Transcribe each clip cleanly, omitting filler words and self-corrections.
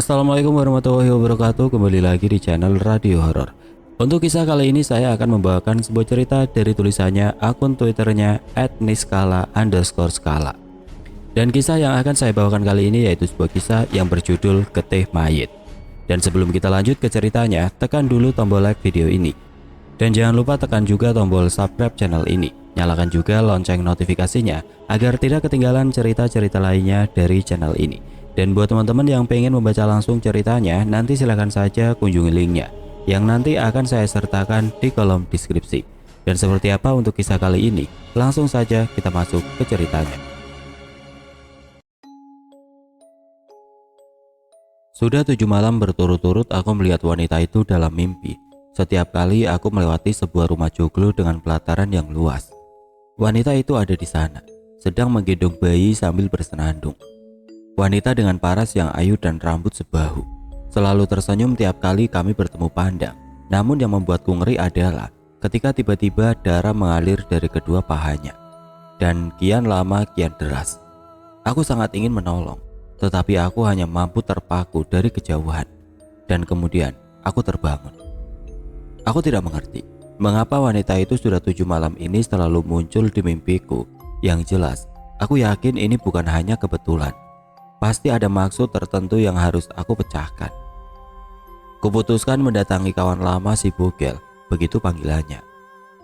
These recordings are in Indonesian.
Assalamualaikum warahmatullahi wabarakatuh. Kembali lagi di channel Radio Horor. Untuk kisah kali ini saya akan membawakan sebuah cerita dari tulisannya akun Twitternya @niskala_skala. Dan kisah yang akan saya bawakan kali ini yaitu sebuah kisah yang berjudul Getih Mayit. Dan sebelum kita lanjut ke ceritanya, tekan dulu tombol like video ini. Dan jangan lupa tekan juga tombol subscribe channel ini. Nyalakan juga lonceng notifikasinya agar tidak ketinggalan cerita-cerita lainnya dari channel ini. Dan buat teman-teman yang pengen membaca langsung ceritanya, nanti silahkan saja kunjungi linknya yang nanti akan saya sertakan di kolom deskripsi. Dan seperti apa untuk kisah kali ini? Langsung saja kita masuk ke ceritanya. Sudah 7 malam berturut-turut aku melihat wanita itu dalam mimpi. Setiap kali aku melewati sebuah rumah joglo dengan pelataran yang luas. Wanita itu ada di sana, sedang menggendong bayi sambil bersenandung. Wanita dengan paras yang ayu dan rambut sebahu, selalu tersenyum tiap kali kami bertemu pandang. Namun yang membuatku ngeri adalah ketika tiba-tiba darah mengalir dari kedua pahanya. Dan kian lama kian deras. Aku sangat ingin menolong, tetapi aku hanya mampu terpaku dari kejauhan. Dan kemudian aku terbangun. Aku tidak mengerti mengapa wanita itu sudah 7 malam ini selalu muncul di mimpiku. Yang jelas, aku yakin ini bukan hanya kebetulan. Pasti ada maksud tertentu yang harus aku pecahkan. Kuputuskan mendatangi kawan lama si Bogel, begitu panggilannya.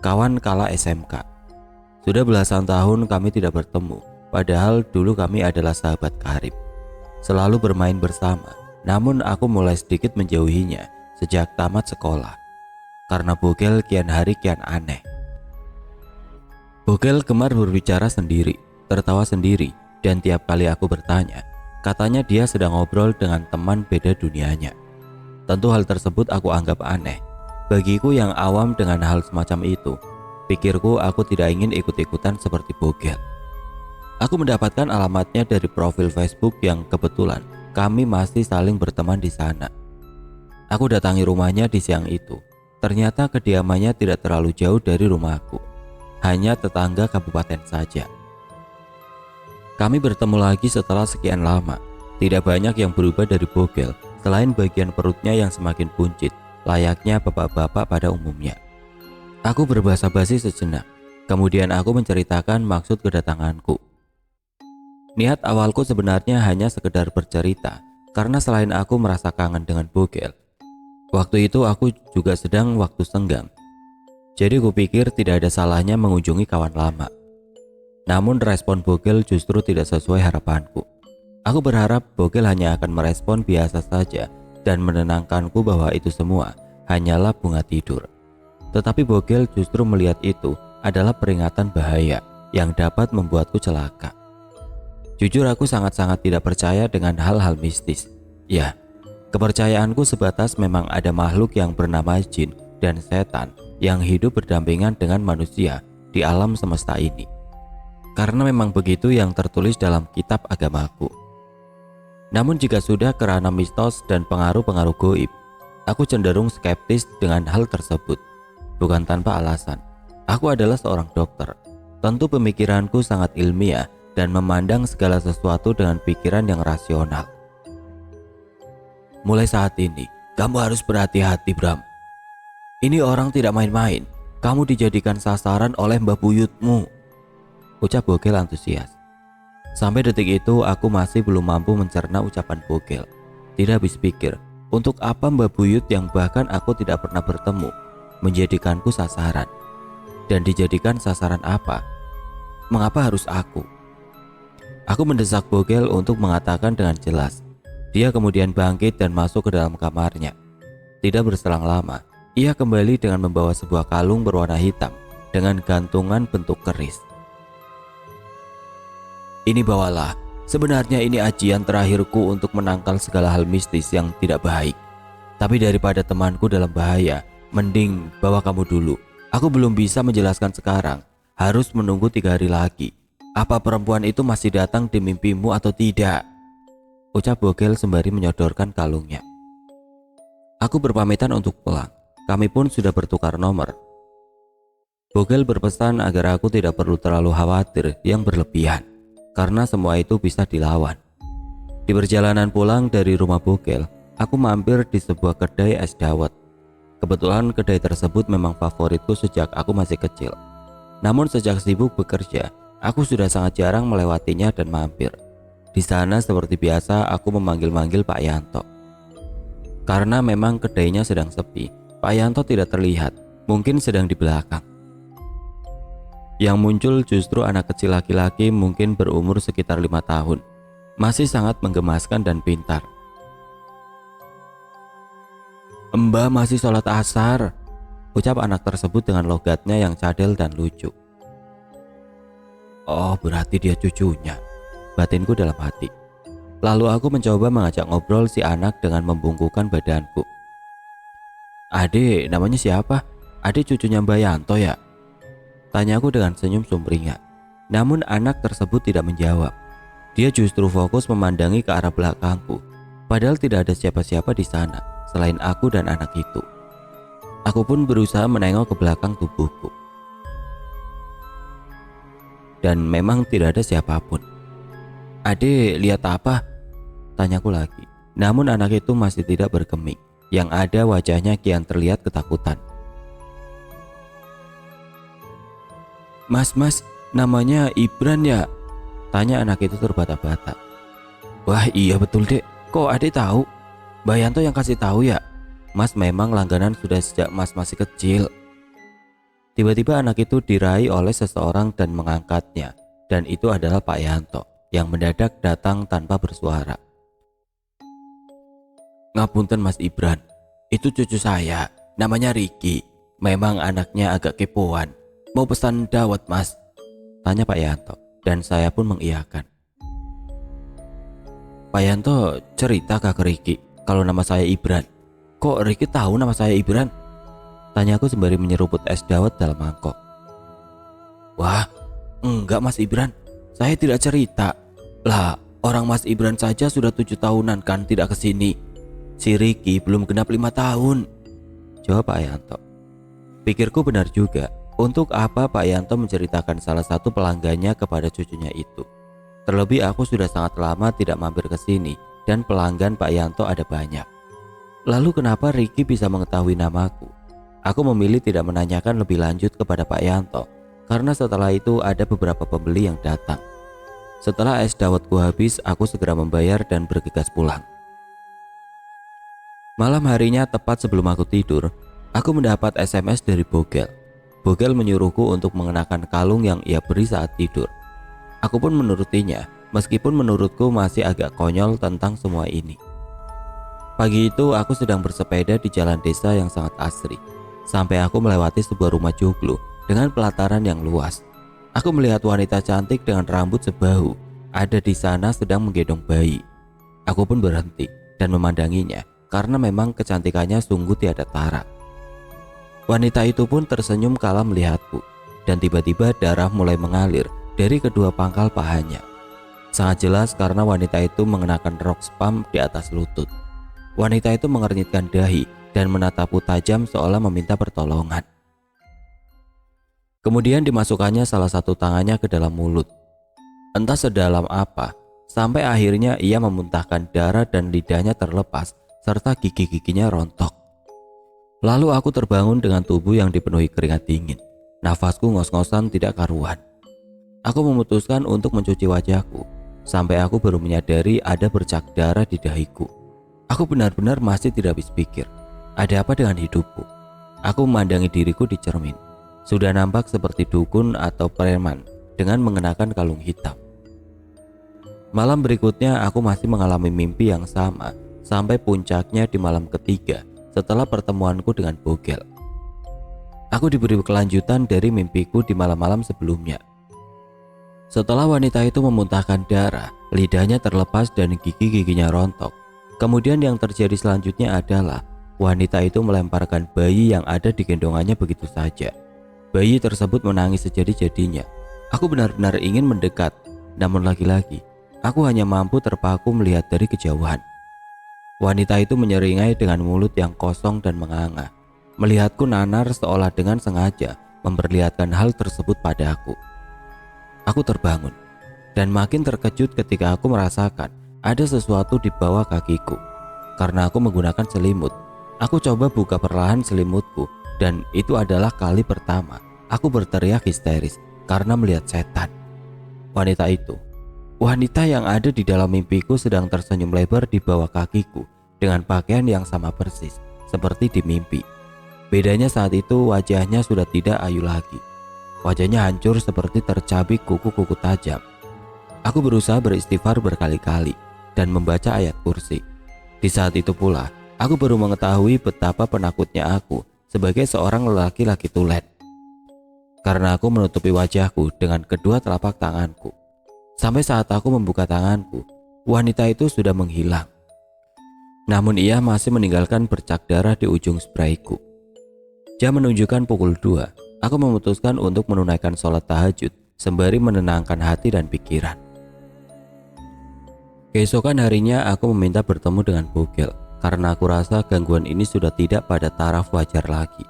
Kawan kala SMK. Sudah belasan tahun kami tidak bertemu, padahal dulu kami adalah sahabat karib. Selalu bermain bersama, namun aku mulai sedikit menjauhinya sejak tamat sekolah. Karena Bogel kian hari kian aneh. Bogel gemar berbicara sendiri, tertawa sendiri, dan tiap kali aku bertanya, katanya dia sedang ngobrol dengan teman beda dunianya. Tentu hal tersebut aku anggap aneh. Bagiku yang awam dengan hal semacam itu, pikirku aku tidak ingin ikut-ikutan seperti Bogel. Aku mendapatkan alamatnya dari profil Facebook yang kebetulan kami masih saling berteman di sana. Aku datangi rumahnya di siang itu. Ternyata kediamannya tidak terlalu jauh dari rumahku, hanya tetangga kabupaten saja. Kami bertemu lagi setelah sekian lama. Tidak banyak yang berubah dari Bogel, selain bagian perutnya yang semakin buncit, layaknya bapak-bapak pada umumnya. Aku berbahasa basi sejenak, kemudian aku menceritakan maksud kedatanganku. Niat awalku sebenarnya hanya sekedar bercerita, karena selain aku merasa kangen dengan Bogel, waktu itu aku juga sedang waktu senggang. Jadi kupikir tidak ada salahnya mengunjungi kawan lama. Namun respon Bogel justru tidak sesuai harapanku. Aku berharap Bogel hanya akan merespon biasa saja dan menenangkanku bahwa itu semua hanyalah bunga tidur. Tetapi Bogel justru melihat itu adalah peringatan bahaya yang dapat membuatku celaka. Jujur aku sangat-sangat tidak percaya dengan hal-hal mistis. Ya, kepercayaanku sebatas memang ada makhluk yang bernama jin dan setan yang hidup berdampingan dengan manusia di alam semesta ini. Karena memang begitu yang tertulis dalam kitab agamaku. Namun jika sudah kerana mistos dan pengaruh-pengaruh goib, aku cenderung skeptis dengan hal tersebut. Bukan tanpa alasan. Aku adalah seorang dokter. Tentu pemikiranku sangat ilmiah dan memandang segala sesuatu dengan pikiran yang rasional. Mulai saat ini, kamu harus berhati-hati, Bram. Ini orang tidak main-main. Kamu dijadikan sasaran oleh Mbah Buyutmu, ucap Bogel antusias. Sampai detik itu aku masih belum mampu mencerna ucapan Bogel. Tidak habis pikir, untuk apa Mbah Buyut yang bahkan aku tidak pernah bertemu menjadikanku sasaran? Dan dijadikan sasaran apa? Mengapa harus aku? Aku mendesak Bogel untuk mengatakan dengan jelas. Dia kemudian bangkit dan masuk ke dalam kamarnya. Tidak berselang lama, ia kembali dengan membawa sebuah kalung berwarna hitam dengan gantungan bentuk keris. Ini bawalah, sebenarnya ini ajian terakhirku untuk menangkal segala hal mistis yang tidak baik. Tapi daripada temanku dalam bahaya, mending bawa kamu dulu. Aku belum bisa menjelaskan sekarang, harus menunggu 3 hari lagi. Apa perempuan itu masih datang di mimpimu atau tidak? Ucap Bogel sembari menyodorkan kalungnya. Aku berpamitan untuk pulang, kami pun sudah bertukar nomor. Bogel berpesan agar aku tidak perlu terlalu khawatir yang berlebihan, karena semua itu bisa dilawan. Di perjalanan pulang dari rumah Bogel, aku mampir di sebuah kedai es dawet. Kebetulan kedai tersebut memang favoritku sejak aku masih kecil. Namun sejak sibuk bekerja, aku sudah sangat jarang melewatinya dan mampir. Di sana seperti biasa aku memanggil-manggil Pak Yanto. Karena memang kedainya sedang sepi, Pak Yanto tidak terlihat, mungkin sedang di belakang. Yang muncul justru anak kecil laki-laki mungkin berumur sekitar 5 tahun. Masih sangat menggemaskan dan pintar. "Mbak masih sholat asar," ucap anak tersebut dengan logatnya yang cadel dan lucu. "Oh, berarti dia cucunya," batinku dalam hati. Lalu aku mencoba mengajak ngobrol si anak dengan membungkukkan badanku. "Adik, namanya siapa? Adik cucunya Mbak Yanto ya?" tanyaku dengan senyum sumringah. Namun anak tersebut tidak menjawab. Dia justru fokus memandangi ke arah belakangku, padahal tidak ada siapa-siapa di sana selain aku dan anak itu. Aku pun berusaha menengok ke belakang tubuhku, dan memang tidak ada siapapun. "Adik, lihat apa?" tanyaku lagi. Namun anak itu masih tidak bergeming. Yang ada wajahnya kian terlihat ketakutan. Mas, namanya Ibran ya?" tanya anak itu terbata-bata. "Wah iya betul dek, kok adik tahu? Mbak Yanto yang kasih tahu ya? Mas memang langganan sudah sejak mas masih kecil." Tiba-tiba anak itu diraih oleh seseorang dan mengangkatnya, dan itu adalah Pak Yanto yang mendadak datang tanpa bersuara. "Ngapunten Mas Ibran, itu cucu saya, namanya Riki. Memang anaknya agak kepoan. Mau pesan dawet Mas?" tanya Pak Yanto, dan saya pun mengiyakan. "Pak Yanto cerita ke Riki kalau nama saya Ibran. Kok Riki tahu nama saya Ibran?" tanyaku sembari menyeruput es dawet dalam mangkok. "Wah, enggak Mas Ibran, saya tidak cerita. Lah, orang Mas Ibran saja sudah 7 tahunan kan tidak kesini. Si Riki belum genap 5 tahun, jawab Pak Yanto. Pikirku benar juga. Untuk apa Pak Yanto menceritakan salah satu pelanggannya kepada cucunya itu? Terlebih aku sudah sangat lama tidak mampir ke sini dan pelanggan Pak Yanto ada banyak. Lalu kenapa Riki bisa mengetahui namaku? Aku memilih tidak menanyakan lebih lanjut kepada Pak Yanto karena setelah itu ada beberapa pembeli yang datang. Setelah es dawetku habis, aku segera membayar dan bergegas pulang. Malam harinya tepat sebelum aku tidur, aku mendapat SMS dari Bogel. Bogel menyuruhku untuk mengenakan kalung yang ia beri saat tidur. Aku pun menurutinya, meskipun menurutku masih agak konyol tentang semua ini. Pagi itu aku sedang bersepeda di jalan desa yang sangat asri, sampai aku melewati sebuah rumah joglo dengan pelataran yang luas. Aku melihat wanita cantik dengan rambut sebahu ada di sana sedang menggendong bayi. Aku pun berhenti dan memandanginya karena memang kecantikannya sungguh tiada tara. Wanita itu pun tersenyum kala melihatku, dan tiba-tiba darah mulai mengalir dari kedua pangkal pahanya. Sangat jelas karena wanita itu mengenakan rok spam di atas lutut. Wanita itu mengernyitkan dahi dan menatapku tajam seolah meminta pertolongan. Kemudian dimasukkannya salah satu tangannya ke dalam mulut. Entah sedalam apa, sampai akhirnya ia memuntahkan darah dan lidahnya terlepas serta gigi-giginya rontok. Lalu aku terbangun dengan tubuh yang dipenuhi keringat dingin. Nafasku ngos-ngosan tidak karuan. Aku memutuskan untuk mencuci wajahku, sampai aku baru menyadari ada bercak darah di dahiku. Aku benar-benar masih tidak habis pikir. Ada apa dengan hidupku? Aku memandangi diriku di cermin. Sudah nampak seperti dukun atau preman dengan mengenakan kalung hitam. Malam berikutnya aku masih mengalami mimpi yang sama sampai puncaknya di malam ketiga setelah pertemuanku dengan Bogel. Aku diberi kelanjutan dari mimpiku di malam-malam sebelumnya. Setelah wanita itu memuntahkan darah, lidahnya terlepas dan gigi-giginya rontok. Kemudian yang terjadi selanjutnya adalah wanita itu melemparkan bayi yang ada di gendongannya begitu saja. Bayi tersebut menangis sejadi-jadinya. Aku benar-benar ingin mendekat, namun lagi-lagi aku hanya mampu terpaku melihat dari kejauhan. Wanita itu menyeringai dengan mulut yang kosong dan menganga. Melihatku nanar seolah dengan sengaja memperlihatkan hal tersebut padaku. Aku terbangun dan makin terkejut ketika aku merasakan ada sesuatu di bawah kakiku. Karena aku menggunakan selimut, aku coba buka perlahan selimutku dan itu adalah kali pertama aku berteriak histeris karena melihat setan. Wanita yang ada di dalam mimpiku sedang tersenyum lebar di bawah kakiku dengan pakaian yang sama persis seperti di mimpi. Bedanya saat itu wajahnya sudah tidak ayu lagi. Wajahnya hancur seperti tercabik kuku-kuku tajam. Aku berusaha beristighfar berkali-kali dan membaca ayat kursi. Di saat itu pula, aku baru mengetahui betapa penakutnya aku sebagai seorang lelaki-laki tulen. Karena aku menutupi wajahku dengan kedua telapak tanganku. Sampai saat aku membuka tanganku, wanita itu sudah menghilang. Namun ia masih meninggalkan bercak darah di ujung sprayku. Jam menunjukkan pukul 2. Aku memutuskan untuk menunaikan sholat tahajud sembari menenangkan hati dan pikiran. Keesokan harinya aku meminta bertemu dengan Bogel karena aku rasa gangguan ini sudah tidak pada taraf wajar lagi.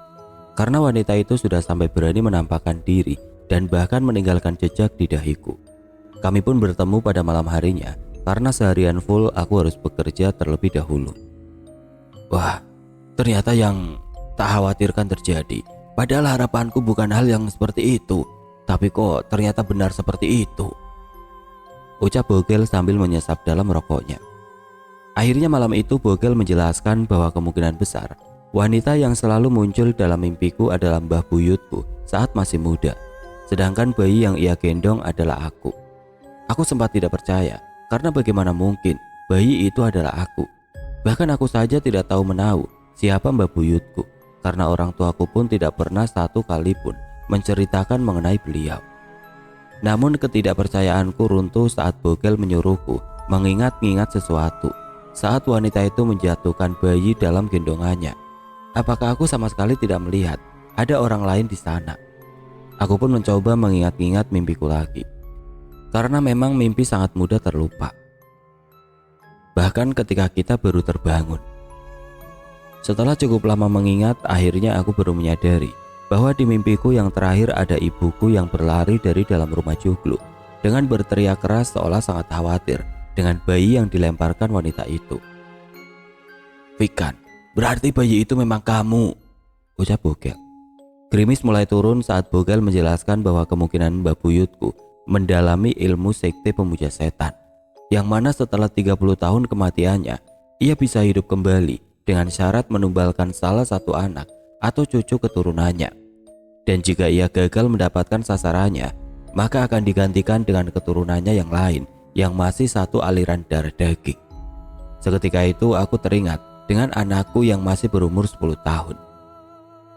Karena wanita itu sudah sampai berani menampakkan diri dan bahkan meninggalkan jejak di dahiku. Kami pun bertemu pada malam harinya karena seharian full aku harus bekerja terlebih dahulu. Wah, ternyata yang tak khawatirkan terjadi. Padahal harapanku bukan hal yang seperti itu, tapi kok ternyata benar seperti itu, ucap Bogel sambil menyesap dalam rokoknya. Akhirnya malam itu Bogel menjelaskan bahwa kemungkinan besar wanita yang selalu muncul dalam mimpiku adalah Mbah Buyutku saat masih muda, sedangkan bayi yang ia gendong adalah aku. Aku sempat tidak percaya, karena bagaimana mungkin bayi itu adalah aku. Bahkan aku saja tidak tahu menahu siapa Mbah Buyutku, karena orang tuaku pun tidak pernah satu kali pun menceritakan mengenai beliau. Namun ketidakpercayaanku runtuh saat Bogel menyuruhku mengingat-ingat sesuatu saat wanita itu menjatuhkan bayi dalam gendongannya. Apakah aku sama sekali tidak melihat ada orang lain di sana? Aku pun mencoba mengingat-ingat mimpiku lagi. Karena memang mimpi sangat mudah terlupa. Bahkan ketika kita baru terbangun. Setelah cukup lama mengingat, akhirnya aku baru menyadari bahwa di mimpiku yang terakhir ada ibuku yang berlari dari dalam rumah joglo dengan berteriak keras seolah sangat khawatir dengan bayi yang dilemparkan wanita itu. "Vikan, berarti bayi itu memang kamu," ucap Bogel. Gerimis mulai turun saat Bogel menjelaskan bahwa kemungkinan Mbah Buyutku mendalami ilmu sekte pemuja setan, yang mana setelah 30 tahun kematiannya, ia bisa hidup kembali dengan syarat menumbalkan salah satu anak atau cucu keturunannya. Dan jika ia gagal mendapatkan sasarannya, maka akan digantikan dengan keturunannya yang lain yang masih satu aliran darah daging. Seketika itu aku teringat dengan anakku yang masih berumur 10 tahun.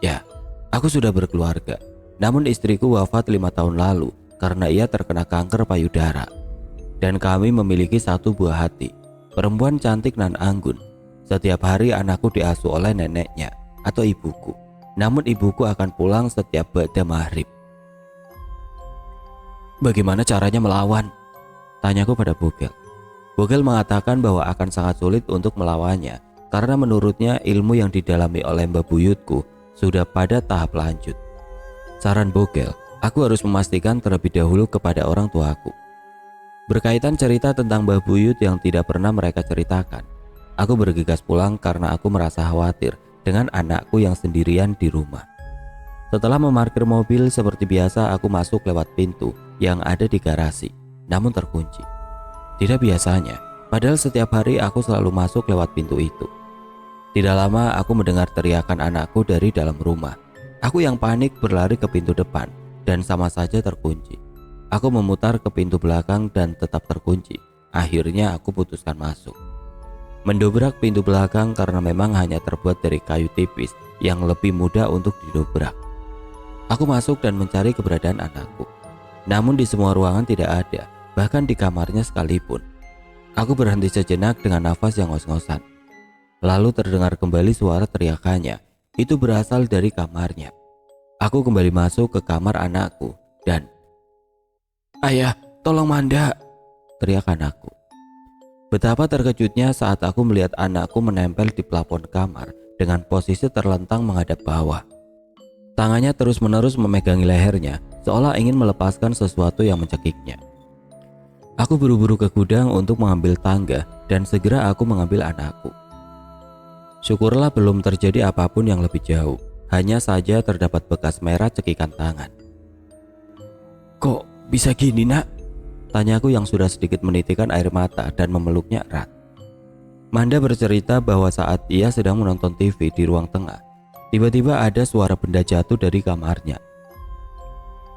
Ya, aku sudah berkeluarga, namun istriku wafat 5 tahun lalu karena ia terkena kanker payudara. Dan kami memiliki satu buah hati, perempuan cantik nan anggun. Setiap hari anakku diasuh oleh neneknya atau ibuku. Namun ibuku akan pulang setiap ba'da maghrib. "Bagaimana caranya melawan?" tanyaku pada Bogel. Bogel mengatakan bahwa akan sangat sulit untuk melawannya karena menurutnya ilmu yang didalami oleh Mbah Buyutku sudah pada tahap lanjut. Saran Bogel, aku harus memastikan terlebih dahulu kepada orang tuaku. Berkaitan cerita tentang Mbah Buyut yang tidak pernah mereka ceritakan, aku bergegas pulang karena aku merasa khawatir dengan anakku yang sendirian di rumah. Setelah memarkir mobil seperti biasa, aku masuk lewat pintu yang ada di garasi, namun terkunci. Tidak biasanya, padahal setiap hari aku selalu masuk lewat pintu itu. Tidak lama aku mendengar teriakan anakku dari dalam rumah. Aku yang panik berlari ke pintu depan dan sama saja terkunci. Aku memutar ke pintu belakang dan tetap terkunci. Akhirnya aku putuskan masuk. Mendobrak pintu belakang karena memang hanya terbuat dari kayu tipis yang lebih mudah untuk didobrak. Aku masuk dan mencari keberadaan anakku. Namun di semua ruangan tidak ada, bahkan di kamarnya sekalipun. Aku berhenti sejenak dengan nafas yang ngos-ngosan. Lalu terdengar kembali suara teriakannya. Itu berasal dari kamarnya. Aku kembali masuk ke kamar anakku dan "Ayah, tolong Manda!" teriak anakku. Betapa terkejutnya saat aku melihat anakku menempel di plafon kamar dengan posisi terlentang menghadap bawah. Tangannya terus-menerus memegangi lehernya seolah ingin melepaskan sesuatu yang mencekiknya. Aku buru-buru ke gudang untuk mengambil tangga dan segera aku mengambil anakku. Syukurlah belum terjadi apapun yang lebih jauh. Hanya saja terdapat bekas merah cekikan tangan. "Kok bisa gini, Nak?" tanyaku yang sudah sedikit menitikan air mata dan memeluknya erat. Manda bercerita bahwa saat ia sedang menonton TV di ruang tengah, tiba-tiba ada suara benda jatuh dari kamarnya.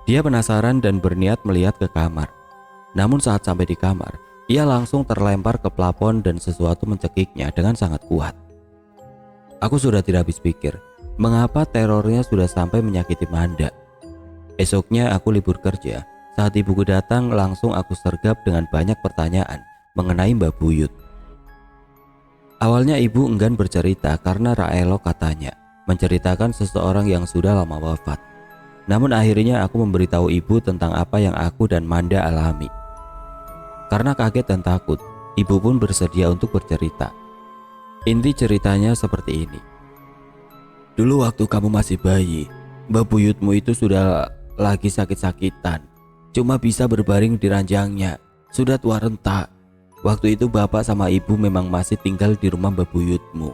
Dia penasaran dan berniat melihat ke kamar. Namun saat sampai di kamar, ia langsung terlempar ke plafon dan sesuatu mencekiknya dengan sangat kuat. Aku sudah tidak habis pikir, mengapa terornya sudah sampai menyakiti Manda. Esoknya aku libur kerja. Saat ibuku datang, langsung aku sergap dengan banyak pertanyaan mengenai Mbak Buyut. Awalnya ibu enggan bercerita karena Raelo katanya menceritakan seseorang yang sudah lama wafat. Namun akhirnya aku memberitahu ibu tentang apa yang aku dan Manda alami. Karena kaget dan takut, ibu pun bersedia untuk bercerita. Inti ceritanya seperti ini. Dulu waktu kamu masih bayi, Mbak Buyutmu itu sudah lagi sakit-sakitan. Cuma bisa berbaring di ranjangnya, sudah tua renta. Waktu itu bapak sama ibu memang masih tinggal di rumah Mbak Buyutmu.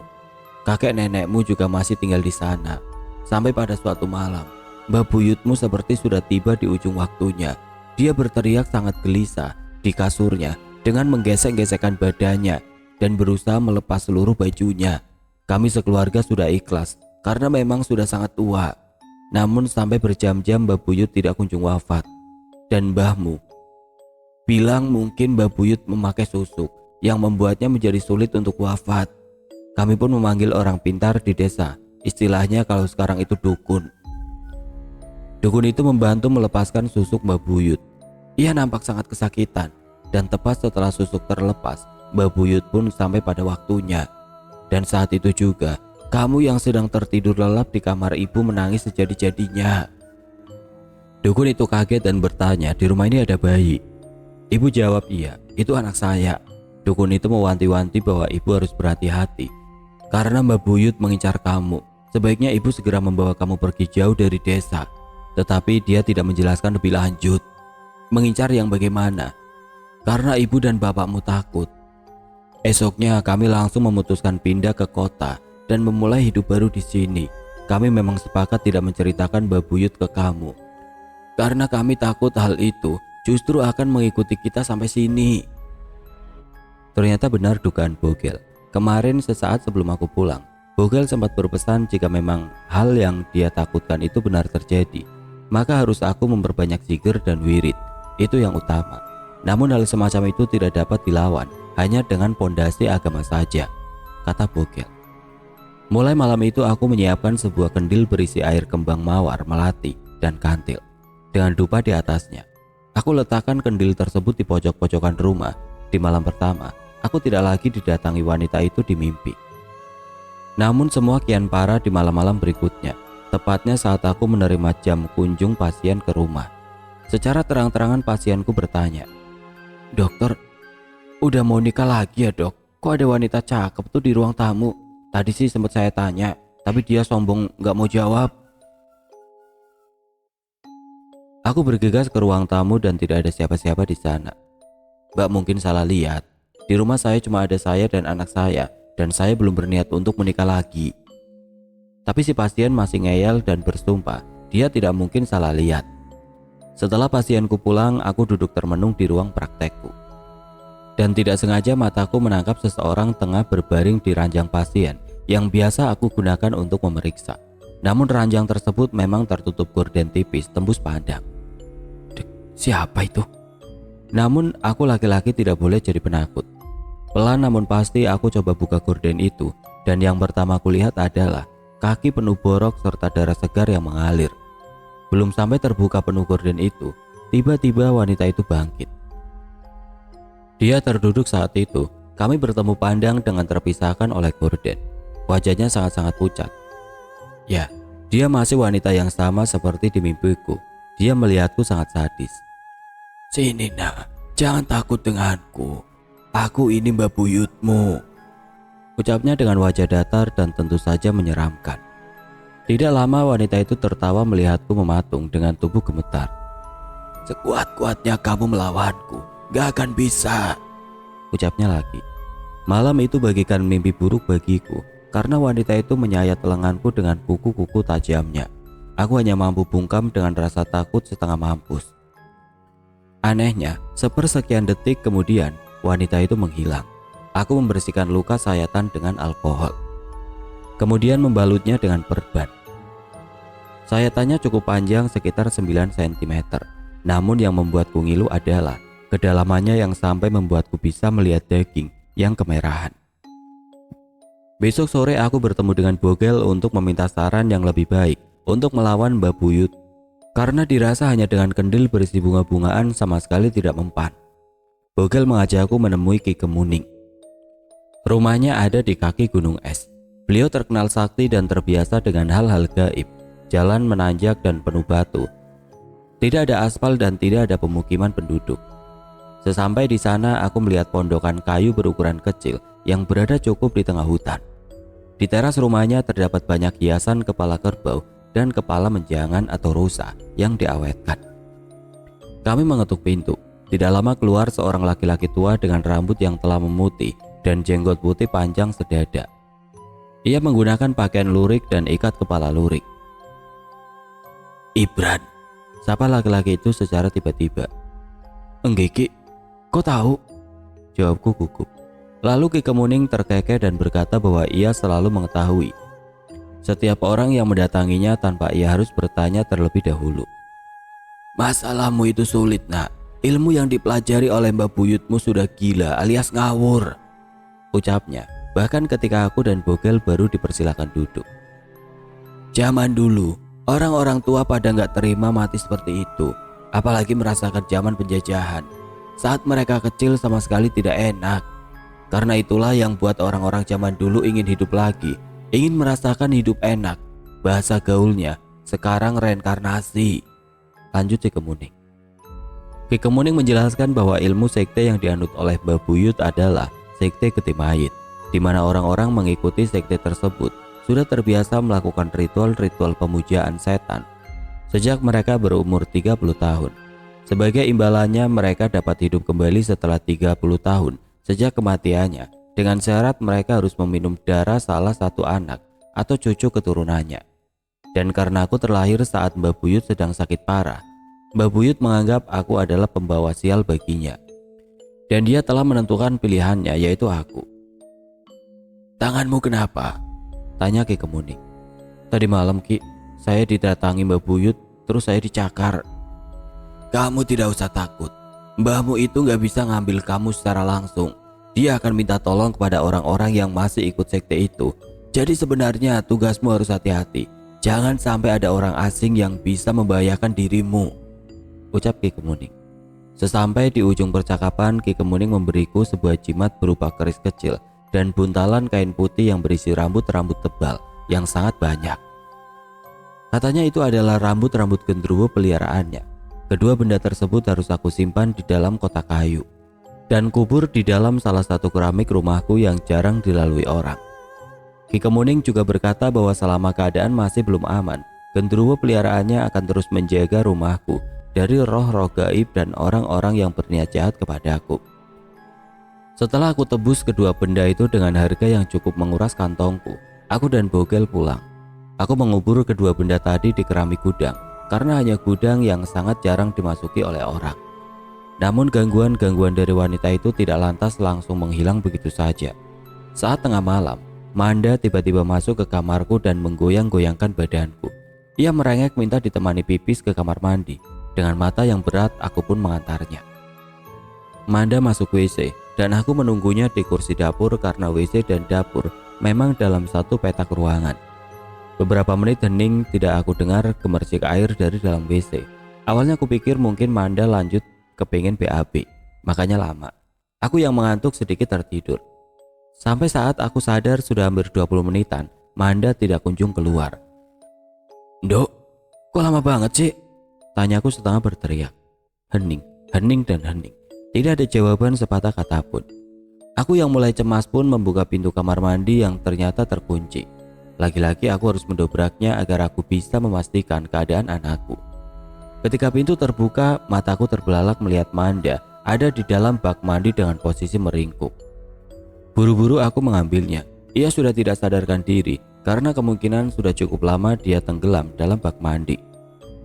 Kakek nenekmu juga masih tinggal di sana. Sampai pada suatu malam, Mbak Buyutmu seperti sudah tiba di ujung waktunya. Dia berteriak sangat gelisah di kasurnya dengan menggesek-gesekkan badannya dan berusaha melepas seluruh bajunya. Kami sekeluarga sudah ikhlas karena memang sudah sangat tua. Namun sampai berjam-jam Mbak Buyut tidak kunjung wafat. Dan mbahmu bilang mungkin Mbak Buyut memakai susuk yang membuatnya menjadi sulit untuk wafat. Kami pun memanggil orang pintar di desa, istilahnya kalau sekarang itu dukun. Dukun itu membantu melepaskan susuk Mbak Buyut. Ia nampak sangat kesakitan dan tepat setelah susuk terlepas, Mbak Buyut pun sampai pada waktunya. Dan saat itu juga, kamu yang sedang tertidur lelap di kamar ibu menangis sejadi-jadinya. Dukun itu kaget dan bertanya, di rumah ini ada bayi? Ibu jawab, iya, itu anak saya. Dukun itu mewanti-wanti bahwa ibu harus berhati-hati. Karena Mbak Buyut mengincar kamu, sebaiknya ibu segera membawa kamu pergi jauh dari desa. Tetapi dia tidak menjelaskan lebih lanjut. Mengincar yang bagaimana? Karena ibu dan bapakmu takut. Esoknya kami langsung memutuskan pindah ke kota dan memulai hidup baru di sini. Kami memang sepakat tidak menceritakan Mbak Buyut ke kamu. Karena kami takut hal itu justru akan mengikuti kita sampai sini. Ternyata benar dugaan Bogel. Kemarin sesaat sebelum aku pulang, Bogel sempat berpesan jika memang hal yang dia takutkan itu benar terjadi, maka harus aku memperbanyak zikir dan wirid. Itu yang utama. Namun hal semacam itu tidak dapat dilawan hanya dengan pondasi agama saja, kata Bogel. Mulai malam itu aku menyiapkan sebuah kendil berisi air kembang mawar, melati, dan kantil dengan dupa di atasnya. Aku letakkan kendil tersebut di pojok-pojokan rumah. Di malam pertama, aku tidak lagi didatangi wanita itu di mimpi. Namun semua kian parah di malam-malam berikutnya, tepatnya saat aku menerima jam kunjung pasien ke rumah. Secara terang-terangan pasienku bertanya, "Dokter, udah mau nikah lagi ya dok? Kok ada wanita cakep tuh di ruang tamu? Tadi sih sempat saya tanya, tapi dia sombong gak mau jawab." Aku bergegas ke ruang tamu dan tidak ada siapa-siapa di sana. Mbak mungkin salah lihat. Di rumah saya cuma ada saya dan anak saya, dan saya belum berniat untuk menikah lagi. Tapi si pasien masih ngeyel dan bersumpah dia tidak mungkin salah lihat. Setelah pasienku pulang, aku duduk termenung di ruang praktekku. Dan tidak sengaja mataku menangkap seseorang tengah berbaring di ranjang pasien yang biasa aku gunakan untuk memeriksa. Namun ranjang tersebut memang tertutup gorden tipis tembus pandang. Siapa itu? Namun aku laki-laki tidak boleh jadi penakut. Pelan namun pasti aku coba buka gorden itu, dan yang pertama aku lihat adalah kaki penuh borok serta darah segar yang mengalir. Belum sampai terbuka penuh gorden itu, tiba-tiba wanita itu bangkit. Dia terduduk saat itu, kami bertemu pandang dengan terpisahkan oleh gorden. Wajahnya sangat-sangat pucat. Ya, dia masih wanita yang sama seperti di mimpiku. Dia melihatku sangat sadis. "Sini nak, jangan takut denganku. Aku ini Mbak Buyutmu," ucapnya dengan wajah datar dan tentu saja menyeramkan. Tidak lama wanita itu tertawa melihatku mematung dengan tubuh gemetar. "Sekuat-kuatnya kamu melawanku, Gak akan bisa, ucapnya lagi. Malam itu bagikan mimpi buruk bagiku karena wanita itu menyayat lenganku dengan kuku-kuku tajamnya. Aku hanya mampu bungkam dengan rasa takut setengah mampus. Anehnya, sepersekian detik kemudian wanita itu menghilang. Aku membersihkan luka sayatan dengan alkohol, kemudian membalutnya dengan perban. Sayatannya cukup panjang sekitar 9 cm. Namun yang membuatku ngilu adalah kedalamannya yang sampai membuatku bisa melihat daging yang kemerahan. Besok sore aku bertemu dengan Bogel untuk meminta saran yang lebih baik untuk melawan Mbak Buyut, karena dirasa hanya dengan kendil berisi bunga-bungaan sama sekali tidak mempan. Bogel mengajakku menemui Ki Kemuning. Rumahnya ada di kaki gunung es. Beliau terkenal sakti dan terbiasa dengan hal-hal gaib. Jalan menanjak dan penuh batu. Tidak ada aspal dan tidak ada pemukiman penduduk. Sesampai di sana aku melihat pondokan kayu berukuran kecil yang berada cukup di tengah hutan. Di teras rumahnya terdapat banyak hiasan kepala kerbau dan kepala menjangan atau rusa yang diawetkan. Kami mengetuk pintu. Tidak lama keluar seorang laki-laki tua dengan rambut yang telah memutih dan jenggot putih panjang sedada. Ia menggunakan pakaian lurik dan ikat kepala lurik. "Ibran," sapa laki-laki itu secara tiba-tiba. "Enggak Ki, kok tahu?" jawabku gugup. Lalu Ki Kemuning terkekeh dan berkata bahwa ia selalu mengetahui setiap orang yang mendatanginya tanpa ia harus bertanya terlebih dahulu. "Masalahmu itu sulit, Nak. Ilmu yang dipelajari oleh Mbak Buyutmu sudah gila alias ngawur," ucapnya, bahkan ketika aku dan Bogel baru dipersilakan duduk. "Zaman dulu, orang-orang tua pada nggak terima mati seperti itu, apalagi merasakan zaman penjajahan. Saat mereka kecil sama sekali tidak enak. Karena itulah yang buat orang-orang zaman dulu ingin hidup lagi, ingin merasakan hidup enak. Bahasa gaulnya, sekarang reinkarnasi," lanjut Ki Kemuning. Ki Kemuning menjelaskan bahwa ilmu sekte yang dianut oleh Mbak Buyut adalah sekte Getimayit, di mana orang-orang mengikuti sekte tersebut sudah terbiasa melakukan ritual-ritual pemujaan setan sejak mereka berumur 30 tahun. Sebagai imbalannya mereka dapat hidup kembali setelah 30 tahun sejak kematiannya, dengan syarat mereka harus meminum darah salah satu anak atau cucu keturunannya. Dan karena aku terlahir saat Mbak Buyut sedang sakit parah, Mbak Buyut menganggap aku adalah pembawa sial baginya. Dan dia telah menentukan pilihannya, yaitu aku. "Tanganmu kenapa?" tanya Ki Kemuning. "Tadi malam Ki, saya didatangi Mbak Buyut, terus saya dicakar." "Kamu tidak usah takut. Mbahmu itu gak bisa ngambil kamu secara langsung. Dia akan minta tolong kepada orang-orang yang masih ikut sekte itu. Jadi sebenarnya tugasmu harus hati-hati. Jangan sampai ada orang asing yang bisa membahayakan dirimu," ucap Ki Kemuning. Sesampai di ujung percakapan, Ki Kemuning memberiku sebuah jimat berupa keris kecil dan buntalan kain putih yang berisi rambut-rambut tebal yang sangat banyak. Katanya itu adalah rambut-rambut genderuwo peliharaannya. Kedua benda tersebut harus aku simpan di dalam kotak kayu dan kubur di dalam salah satu keramik rumahku yang jarang dilalui orang. Ki Kemuning juga berkata bahwa selama keadaan masih belum aman, genderuwo peliharaannya akan terus menjaga rumahku dari roh-roh gaib dan orang-orang yang berniat jahat kepadaku. Setelah aku tebus kedua benda itu dengan harga yang cukup menguras kantongku, aku dan Bogel pulang. Aku mengubur kedua benda tadi di keramik gudang, karena hanya gudang yang sangat jarang dimasuki oleh orang. Namun gangguan-gangguan dari wanita itu tidak lantas langsung menghilang begitu saja. Saat tengah malam, Manda tiba-tiba masuk ke kamarku dan menggoyang-goyangkan badanku. Ia merengek minta ditemani pipis ke kamar mandi. Dengan mata yang berat, aku pun mengantarnya. Manda masuk WC dan aku menunggunya di kursi dapur karena WC dan dapur memang dalam satu petak ruangan. Beberapa menit hening tidak aku dengar gemercik air dari dalam WC. Awalnya aku pikir mungkin Manda lanjut kepingin BAB, makanya lama. Aku yang mengantuk sedikit tertidur. Sampai saat aku sadar sudah hampir 20 menitan, Manda tidak kunjung keluar. "Dok, kok lama banget sih?" tanyaku setengah berteriak. Hening, hening dan hening. Tidak ada jawaban sepatah kata pun. Aku yang mulai cemas pun membuka pintu kamar mandi yang ternyata terkunci. Lagi-lagi aku harus mendobraknya agar aku bisa memastikan keadaan anakku. Ketika pintu terbuka, mataku terbelalak melihat Manda ada di dalam bak mandi dengan posisi meringkuk. Buru-buru aku mengambilnya. Ia sudah tidak sadarkan diri karena kemungkinan sudah cukup lama dia tenggelam dalam bak mandi.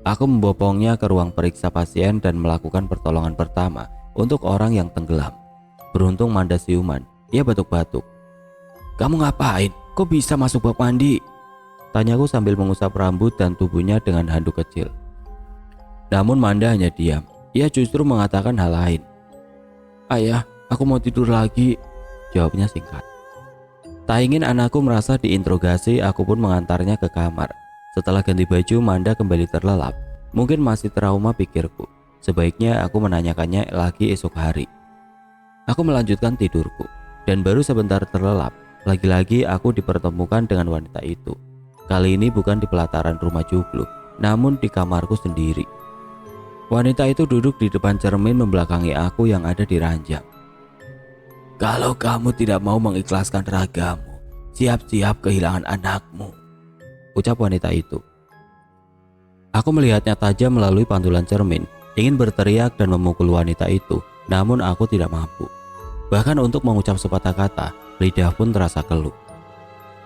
Aku membopongnya ke ruang periksa pasien dan melakukan pertolongan pertama untuk orang yang tenggelam. Beruntung Manda siuman, ia batuk-batuk. "Kamu ngapain? Kok bisa masuk bak mandi?" tanyaku sambil mengusap rambut dan tubuhnya dengan handuk kecil. Namun Manda hanya diam. Ia justru mengatakan hal lain. "Ayah, aku mau tidur lagi," jawabnya singkat. Tak ingin anakku merasa diinterogasi, aku pun mengantarnya ke kamar. Setelah ganti baju, Manda kembali terlelap. Mungkin masih trauma, pikirku. Sebaiknya aku menanyakannya lagi esok hari. Aku melanjutkan tidurku, dan baru sebentar terlelap, lagi-lagi aku dipertemukan dengan wanita itu. Kali ini bukan di pelataran rumah Joglo, namun di kamarku sendiri. Wanita itu duduk di depan cermin membelakangi aku yang ada di ranjang. "Kalau kamu tidak mau mengikhlaskan ragamu, siap-siap kehilangan anakmu," ucap wanita itu. Aku melihatnya tajam melalui pantulan cermin, ingin berteriak dan memukul wanita itu, namun aku tidak mampu. Bahkan untuk mengucap sepatah kata, lidah pun terasa keluh.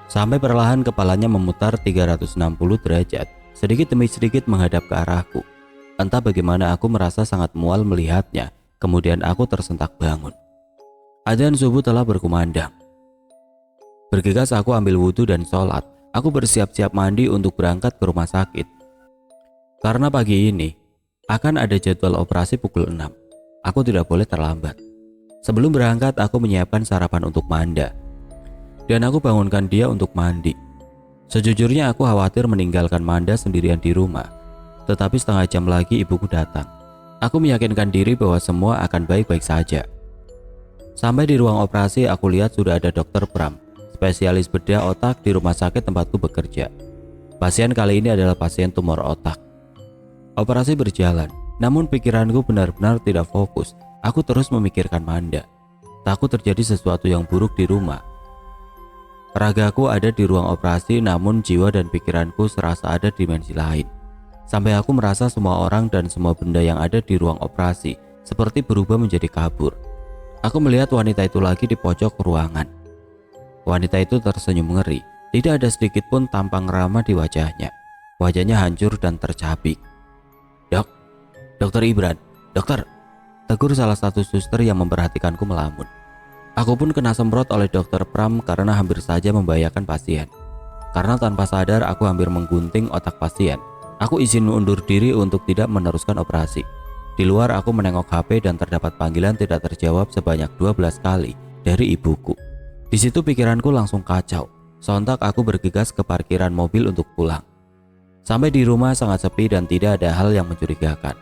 Sampai perlahan kepalanya memutar 360 derajat, sedikit demi sedikit menghadap ke arahku. Entah bagaimana aku merasa sangat mual melihatnya, kemudian aku tersentak bangun. Adzan subuh telah berkumandang. Bergegas aku ambil wudhu dan sholat. Aku bersiap-siap mandi untuk berangkat ke rumah sakit. Karena pagi ini akan ada jadwal operasi pukul 6. Aku tidak boleh terlambat. Sebelum berangkat aku menyiapkan sarapan untuk Manda. Dan aku bangunkan dia untuk mandi. Sejujurnya aku khawatir meninggalkan Manda sendirian di rumah. Tetapi setengah jam lagi ibuku datang. Aku meyakinkan diri bahwa semua akan baik-baik saja. Sampai di ruang operasi aku lihat sudah ada Dr. Pram, spesialis bedah otak di rumah sakit tempatku bekerja. Pasien kali ini adalah pasien tumor otak. Operasi berjalan, namun pikiranku benar-benar tidak fokus. Aku terus memikirkan Manda. Takut terjadi sesuatu yang buruk di rumah. Ragaku ada di ruang operasi, namun jiwa dan pikiranku serasa ada di dimensi lain. Sampai aku merasa semua orang dan semua benda yang ada di ruang operasi seperti berubah menjadi kabur. Aku melihat wanita itu lagi di pojok ruangan. Wanita itu tersenyum ngeri. Tidak ada sedikit pun tampang ramah di wajahnya. Wajahnya hancur dan tercabik. Dokter Ibran, dokter," tegur salah satu suster yang memperhatikanku melamun. Aku pun kena semprot oleh Dr. Pram karena hampir saja membahayakan pasien. Karena tanpa sadar aku hampir menggunting otak pasien. Aku izin undur diri untuk tidak meneruskan operasi. Di luar aku menengok HP dan terdapat panggilan tidak terjawab sebanyak 12 kali dari ibuku. Di situ pikiranku langsung kacau. Sontak aku bergegas ke parkiran mobil untuk pulang. Sampai di rumah sangat sepi dan tidak ada hal yang mencurigakan.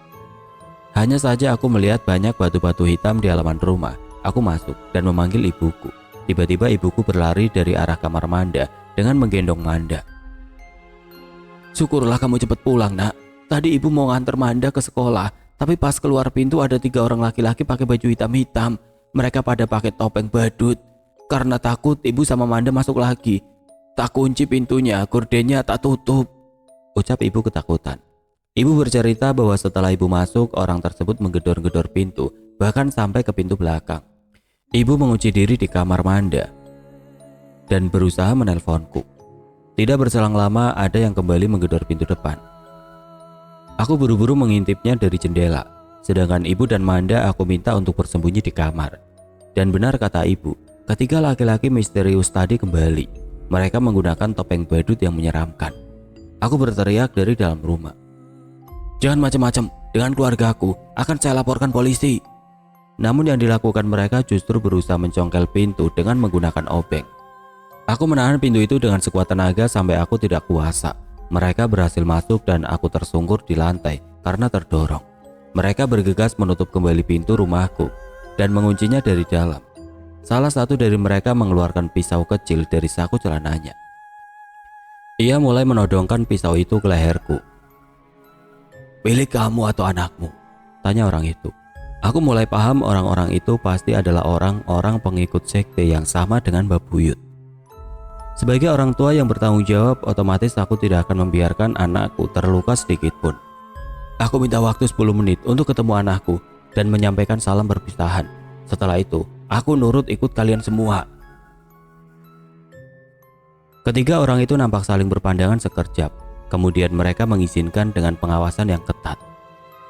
Hanya saja aku melihat banyak batu-batu hitam di halaman rumah. Aku masuk dan memanggil ibuku. Tiba-tiba ibuku berlari dari arah kamar Manda dengan menggendong Manda. "Syukurlah kamu cepat pulang, nak. Tadi ibu mau nganter Manda ke sekolah, tapi pas keluar pintu ada 3 orang laki-laki pakai baju hitam-hitam. Mereka pada pakai topeng badut. Karena takut ibu sama Manda masuk lagi, tak kunci pintunya, gordennya tak tutup," ucap ibu ketakutan. Ibu bercerita bahwa setelah ibu masuk, orang tersebut menggedor-gedor pintu, bahkan sampai ke pintu belakang. Ibu mengunci diri di kamar Manda dan berusaha menelponku. Tidak berselang lama ada yang kembali menggedor pintu depan. Aku buru-buru mengintipnya dari jendela, sedangkan ibu dan Manda aku minta untuk bersembunyi di kamar. Dan benar kata ibu, ketiga laki-laki misterius tadi kembali. Mereka menggunakan topeng badut yang menyeramkan. Aku berteriak dari dalam rumah, "Jangan macam-macam dengan keluargaku, akan saya laporkan polisi." Namun yang dilakukan mereka justru berusaha mencongkel pintu dengan menggunakan obeng. Aku menahan pintu itu dengan sekuat tenaga sampai aku tidak kuasa. Mereka berhasil masuk dan aku tersungkur di lantai karena terdorong. Mereka bergegas menutup kembali pintu rumahku dan menguncinya dari dalam. Salah satu dari mereka mengeluarkan pisau kecil dari saku celananya. Ia mulai menodongkan pisau itu ke leherku. "Pilih kamu atau anakmu?" tanya orang itu. Aku mulai paham orang-orang itu pasti adalah orang-orang pengikut sekte yang sama dengan Mbak Buyut. Sebagai orang tua yang bertanggung jawab, otomatis aku tidak akan membiarkan anakku terluka sedikit pun. "Aku minta waktu 10 menit untuk ketemu anakku. dan menyampaikan salam perpisahan. Setelah itu, aku nurut ikut kalian semua. Ketiga orang itu nampak saling berpandangan sekejap. Kemudian mereka mengizinkan dengan pengawasan yang ketat.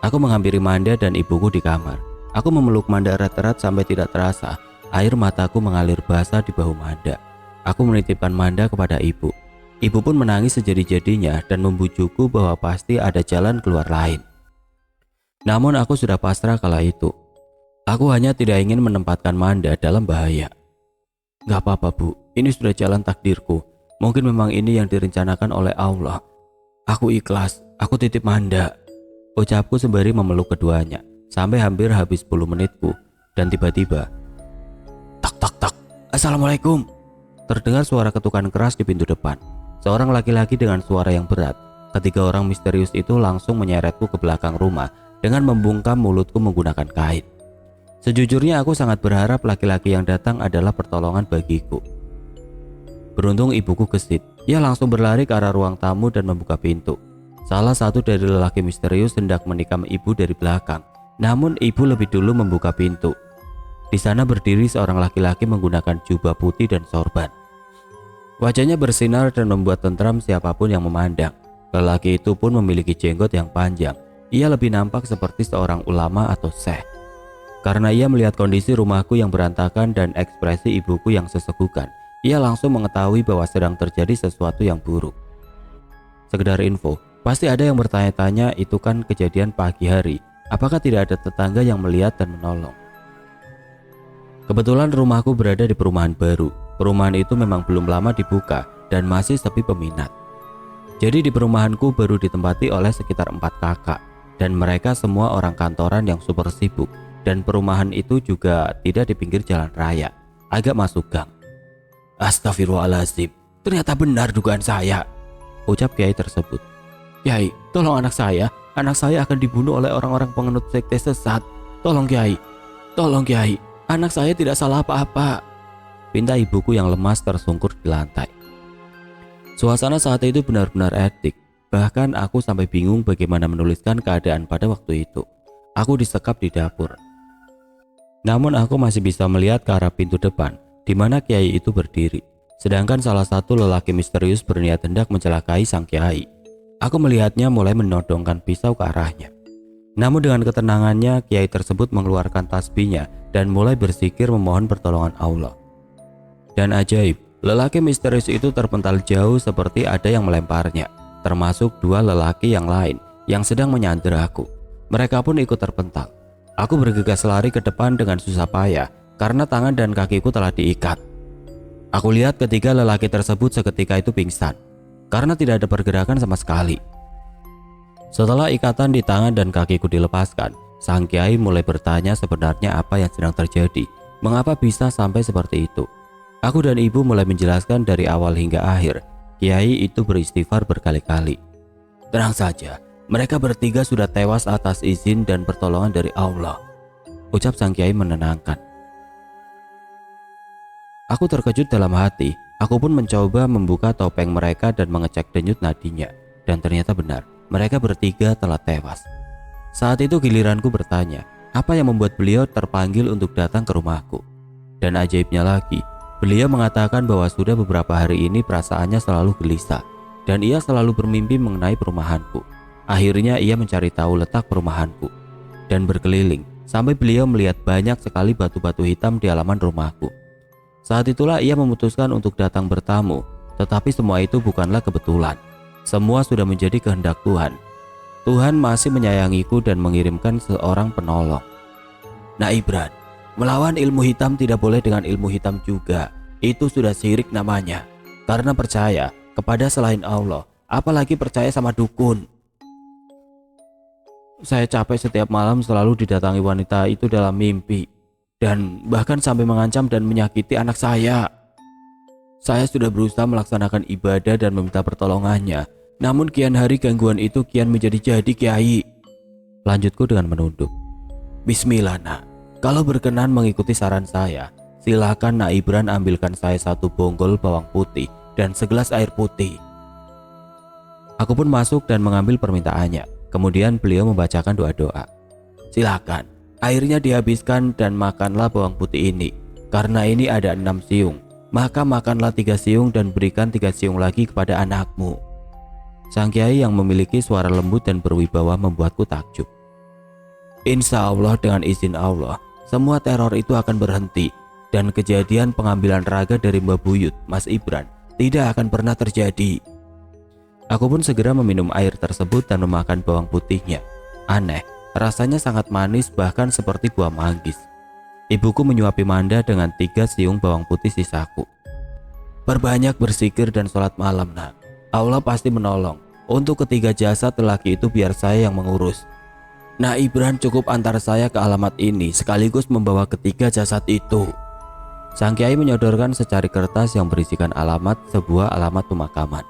Aku menghampiri Manda dan ibuku di kamar. Aku memeluk Manda erat-erat sampai tidak terasa air mataku mengalir basah di bahu Manda. Aku menitipkan Manda kepada ibu. Ibu pun menangis sejadi-jadinya dan membujukku bahwa pasti ada jalan keluar lain. Namun aku sudah pasrah kala itu. Aku hanya tidak ingin menempatkan Manda dalam bahaya. Gak apa-apa bu, ini sudah jalan takdirku. Mungkin memang ini yang direncanakan oleh Allah. Aku ikhlas, aku titip Manda. Ucapku sembari memeluk keduanya sampai hampir habis 10 menitku. Dan tiba-tiba, tak tak tak, Assalamualaikum. Terdengar suara ketukan keras di pintu depan. Seorang laki-laki dengan suara yang berat. Ketiga orang misterius itu langsung menyeretku ke belakang rumah dengan membungkam mulutku menggunakan kain. Sejujurnya aku sangat berharap laki-laki yang datang adalah pertolongan bagiku. Beruntung ibuku gesit. Ia langsung berlari ke arah ruang tamu dan membuka pintu. Salah satu dari lelaki misterius hendak menikam ibu dari belakang. Namun ibu lebih dulu membuka pintu. Di sana berdiri seorang laki-laki menggunakan jubah putih dan sorban. Wajahnya bersinar dan membuat tentram siapapun yang memandang. Lelaki itu pun memiliki jenggot yang panjang. Ia lebih nampak seperti seorang ulama atau syekh. Karena ia melihat kondisi rumahku yang berantakan dan ekspresi ibuku yang sesegukan, ia langsung mengetahui bahwa sedang terjadi sesuatu yang buruk. Sekedar info, pasti ada yang bertanya-tanya, itu kan kejadian pagi hari. Apakah tidak ada tetangga yang melihat dan menolong? Kebetulan rumahku berada di perumahan baru. Perumahan itu memang belum lama dibuka dan masih sepi peminat. Jadi di perumahanku baru ditempati oleh sekitar 4 kakak. Dan mereka semua orang kantoran yang super sibuk. Dan perumahan itu juga tidak di pinggir jalan raya, agak masuk gang. Astagfirullahaladzim, ternyata benar dugaan saya, ucap kiai tersebut. Kiai, tolong anak saya akan dibunuh oleh orang-orang penganut sekte sesat. Tolong kiai, anak saya tidak salah apa-apa. Pinta ibuku yang lemas tersungkur di lantai. Suasana saat itu benar-benar edik. Bahkan aku sampai bingung bagaimana menuliskan keadaan pada waktu itu. Aku disekap di dapur. Namun aku masih bisa melihat ke arah pintu depan, di mana kiai itu berdiri. Sedangkan salah satu lelaki misterius berniat hendak mencelakai sang kiai. Aku melihatnya mulai menodongkan pisau ke arahnya. Namun dengan ketenangannya, kiai tersebut mengeluarkan tasbihnya dan mulai berzikir memohon pertolongan Allah. Dan ajaib, lelaki misterius itu terpental jauh seperti ada yang melemparnya, termasuk 2 lelaki yang lain yang sedang menyandera aku. Mereka pun ikut terpental. Aku bergegas lari ke depan dengan susah payah karena tangan dan kakiku telah diikat. Aku lihat ketiga lelaki tersebut seketika itu pingsan karena tidak ada pergerakan sama sekali. Setelah ikatan di tangan dan kakiku dilepaskan, sang kiai mulai bertanya sebenarnya apa yang sedang terjadi, mengapa bisa sampai seperti itu. Aku dan ibu mulai menjelaskan dari awal hingga akhir. Kiai itu beristighfar berkali-kali. Tenang saja, mereka bertiga sudah tewas atas izin dan pertolongan dari Allah, ucap sang kiai menenangkan. Aku terkejut dalam hati. Aku pun mencoba membuka topeng mereka dan mengecek denyut nadinya. Dan ternyata benar, mereka bertiga telah tewas. Saat itu giliranku bertanya, apa yang membuat beliau terpanggil untuk datang ke rumahku. Dan ajaibnya lagi, beliau mengatakan bahwa sudah beberapa hari ini perasaannya selalu gelisah. Dan ia selalu bermimpi mengenai perumahanku. Akhirnya ia mencari tahu letak perumahanku. Dan berkeliling, sampai beliau melihat banyak sekali batu-batu hitam di halaman rumahku. Saat itulah ia memutuskan untuk datang bertamu. Tetapi semua itu bukanlah kebetulan. Semua sudah menjadi kehendak Tuhan. Tuhan masih menyayangiku dan mengirimkan seorang penolong. Nah Ibran, melawan ilmu hitam tidak boleh dengan ilmu hitam juga. Itu sudah syirik namanya. Karena percaya kepada selain Allah, apalagi percaya sama dukun. Saya capek setiap malam selalu didatangi wanita itu dalam mimpi. Dan bahkan sampai mengancam dan menyakiti anak saya. Saya sudah berusaha melaksanakan ibadah dan meminta pertolongannya. Namun kian hari gangguan itu kian menjadi-jadi kiai. Lanjutku dengan menunduk. Bismillah nak, kalau berkenan mengikuti saran saya, silakan Nak Ibran ambilkan saya 1 bonggol bawang putih dan segelas air putih. Aku pun masuk dan mengambil permintaannya. Kemudian beliau membacakan doa-doa. Silakan, Airnya dihabiskan dan makanlah bawang putih ini. Karena ini ada 6 siung, maka makanlah 3 siung dan berikan 3 siung lagi kepada anakmu. Sang kiai yang memiliki suara lembut dan berwibawa membuatku takjub. Insya Allah, dengan izin Allah, semua teror itu akan berhenti dan kejadian pengambilan raga dari Mbak Buyut, Mas Ibran, tidak akan pernah terjadi. Aku pun segera meminum air tersebut dan memakan bawang putihnya. Aneh, rasanya sangat manis, bahkan seperti buah manggis. Ibuku menyuapi Manda dengan 3 siung bawang putih sisaku. Perbanyak berzikir dan sholat malam, nak. Allah pasti menolong. Untuk ketiga jasad lelaki itu biar saya yang mengurus. Nah, Ibran cukup antar saya ke alamat ini sekaligus membawa ketiga jasad itu. Sang kiai menyodorkan secari kertas yang berisikan sebuah alamat pemakaman.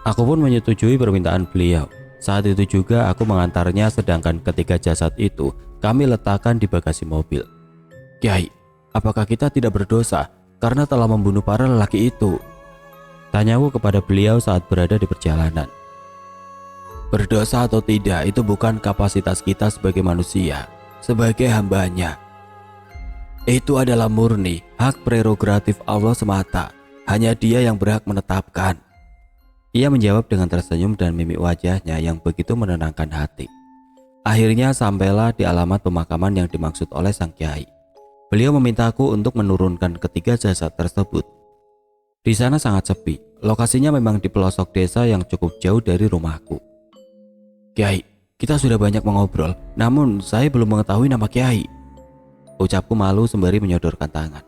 Aku pun menyetujui permintaan beliau. Saat itu juga aku mengantarnya, sedangkan ketiga jasad itu kami letakkan di bagasi mobil. Kiai, apakah kita tidak berdosa karena telah membunuh para lelaki itu? Tanyaku kepada beliau saat berada di perjalanan. Berdosa atau tidak itu bukan kapasitas kita sebagai manusia, sebagai hambanya. Itu adalah murni hak prerogatif Allah semata. Hanya Dia yang berhak menetapkan. Ia menjawab dengan tersenyum dan mimik wajahnya yang begitu menenangkan hati. Akhirnya sampailah di alamat pemakaman yang dimaksud oleh sang kiai. Beliau memintaku untuk menurunkan ketiga jasad tersebut. Di sana sangat sepi. Lokasinya memang di pelosok desa yang cukup jauh dari rumahku. Kiai, kita sudah banyak mengobrol, namun saya belum mengetahui nama Kiai. Ucapku malu sembari menyodorkan tangan.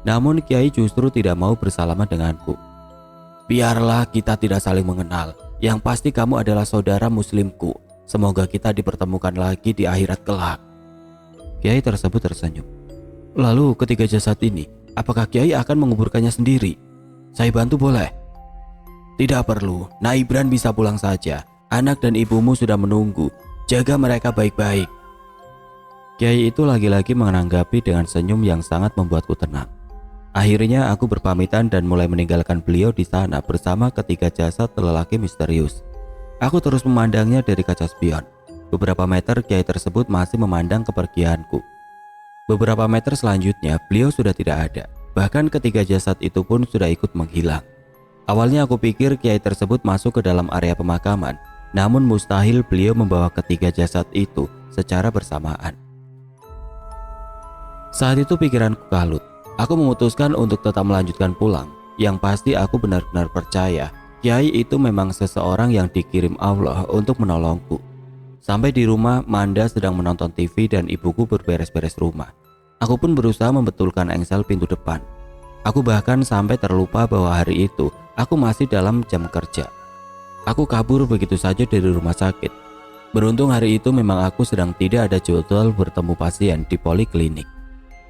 Namun Kiai justru tidak mau bersalaman denganku. Biarlah kita tidak saling mengenal. Yang pasti kamu adalah saudara muslimku. Semoga kita dipertemukan lagi di akhirat kelak. Kiai tersebut tersenyum. Lalu ketiga jasad ini, apakah Kiai akan menguburkannya sendiri? Saya bantu boleh? Tidak perlu, Nah Ibran bisa pulang saja. Anak dan ibumu sudah menunggu. Jaga mereka baik-baik. Kiai itu lagi-lagi menanggapi dengan senyum yang sangat membuatku tenang. Akhirnya aku berpamitan dan mulai meninggalkan beliau di sana bersama ketiga jasad lelaki misterius. Aku terus memandangnya dari kaca spion. Beberapa meter Kiai tersebut masih memandang kepergianku. Beberapa meter selanjutnya beliau sudah tidak ada. Bahkan ketiga jasad itu pun sudah ikut menghilang. Awalnya aku pikir Kiai tersebut masuk ke dalam area pemakaman. Namun mustahil beliau membawa ketiga jasad itu secara bersamaan. Saat itu pikiranku kalut. Aku memutuskan untuk tetap melanjutkan pulang. Yang pasti aku benar-benar percaya Kiai itu memang seseorang yang dikirim Allah untuk menolongku. Sampai di rumah, Manda sedang menonton TV dan ibuku berberes-beres rumah. Aku pun berusaha membetulkan engsel pintu depan. Aku bahkan sampai terlupa bahwa hari itu aku masih dalam jam kerja. Aku kabur begitu saja dari rumah sakit. Beruntung hari itu memang aku sedang tidak ada jadwal bertemu pasien di poliklinik.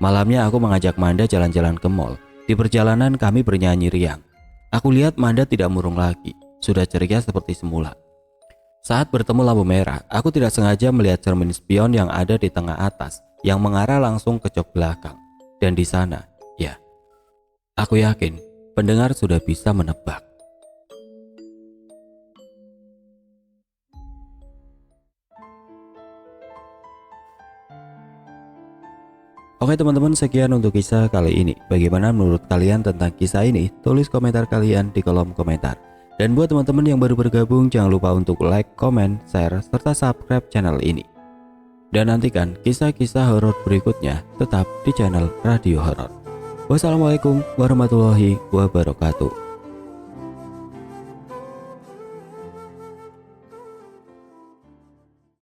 Malamnya aku mengajak Manda jalan-jalan ke mall. Di perjalanan kami bernyanyi riang. Aku lihat Manda tidak murung lagi, sudah ceria seperti semula. Saat bertemu lampu merah, aku tidak sengaja melihat cermin spion yang ada di tengah atas yang mengarah langsung ke jok belakang. Dan di sana, ya, aku yakin pendengar sudah bisa menebak. Oke teman-teman, sekian untuk kisah kali ini. Bagaimana menurut kalian tentang kisah ini? Tulis komentar kalian di kolom komentar. Dan buat teman-teman yang baru bergabung, jangan lupa untuk like, comment, share, serta subscribe channel ini. Dan nantikan kisah-kisah horor berikutnya tetap di channel Radio Horor. Wassalamualaikum warahmatullahi wabarakatuh.